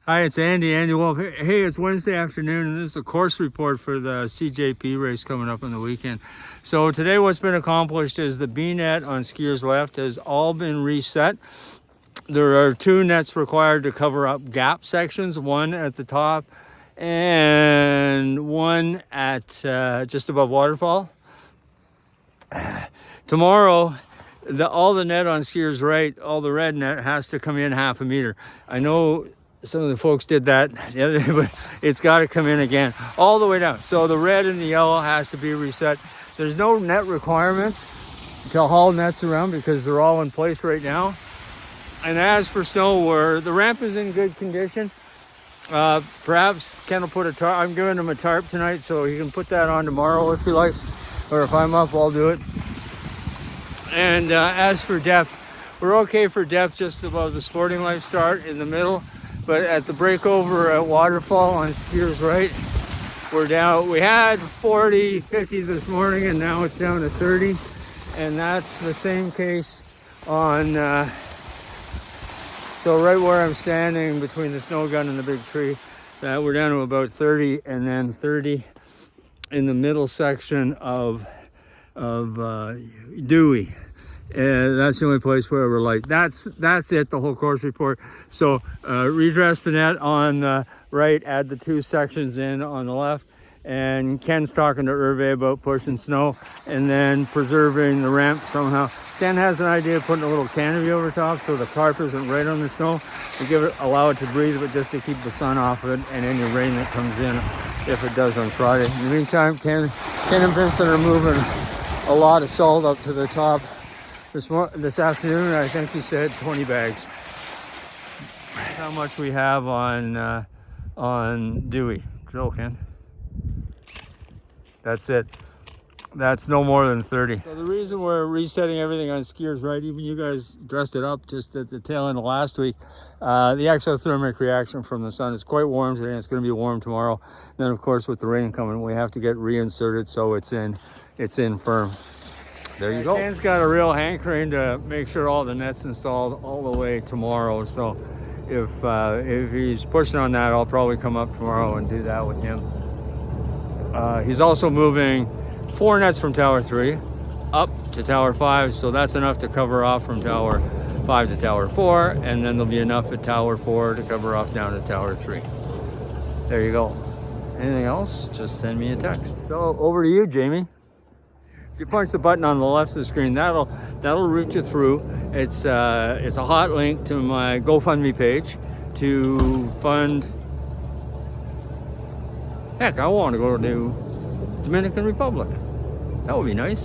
Hi, it's Andy. Andy Wolf. Hey, it's Wednesday afternoon, and this is a course report for the CJP race coming up on the weekend. So today what's been accomplished is the B net on skiers left has all been reset. There are 2 nets required to cover up gap sections, one at the top and one at just above waterfall. Tomorrow, all the net on skiers right, all the red net has to come in 1/2 meter. I know some of the folks did that the other day, but it's got to come in again all the way down. So the red and the yellow has to be reset. There's no net requirements to haul nets around because they're all in place right now. And as for snow, where the ramp is in good condition, perhaps Ken will put a tarp. I'm giving him a tarp tonight, so he can put that on tomorrow if he likes, or if I'm up, I'll do it. And as for depth, we're okay for depth just above the Sporting Life start in the middle, but at the breakover at Waterfall on skiers right, we're down. We had 40, 50 this morning, and now it's down to 30, and that's the same case on. So right where I'm standing between the snow gun and the big tree, we're down to about 30, and then 30 in the middle section of Dewey. That's the only place where we're like, that's it, the whole course report. So redress the net on the right, add the 2 sections in on the left, and Ken's talking to Hervé about pushing snow and then preserving the ramp somehow. Ken has an idea of putting a little canopy over top so the tarp isn't right on the snow to allow it to breathe, but just to keep the sun off of it and any rain that comes in, if it does on Friday. In the meantime, Ken and Vincent are moving a lot of salt up to the top this afternoon. I think he said 20 bags. That's how much we have on Dewey. Drill, Ken. That's it. That's no more than 30. So the reason we're resetting everything on skiers right, even you guys dressed it up just at the tail end of last week, the exothermic reaction from the sun is quite warm today, and it's going to be warm tomorrow. Then of course with the rain coming, we have to get reinserted so it's in firm. There you go. Ken's got a real hankering to make sure all the nets installed all the way tomorrow. So if he's pushing on that, I'll probably come up tomorrow and do that with him. He's also moving 4 nets from Tower 3 up to Tower 5, so that's enough to cover off from Tower 5 to Tower 4, and then there'll be enough at Tower 4 to cover off down to Tower 3. There you go. Anything else, just send me a text. So over to you, Jamie. If you punch the button on the left of the screen, that'll route you through. It's a hot link to my GoFundMe page to fund. Heck, I want to go to Dominican Republic. That would be nice.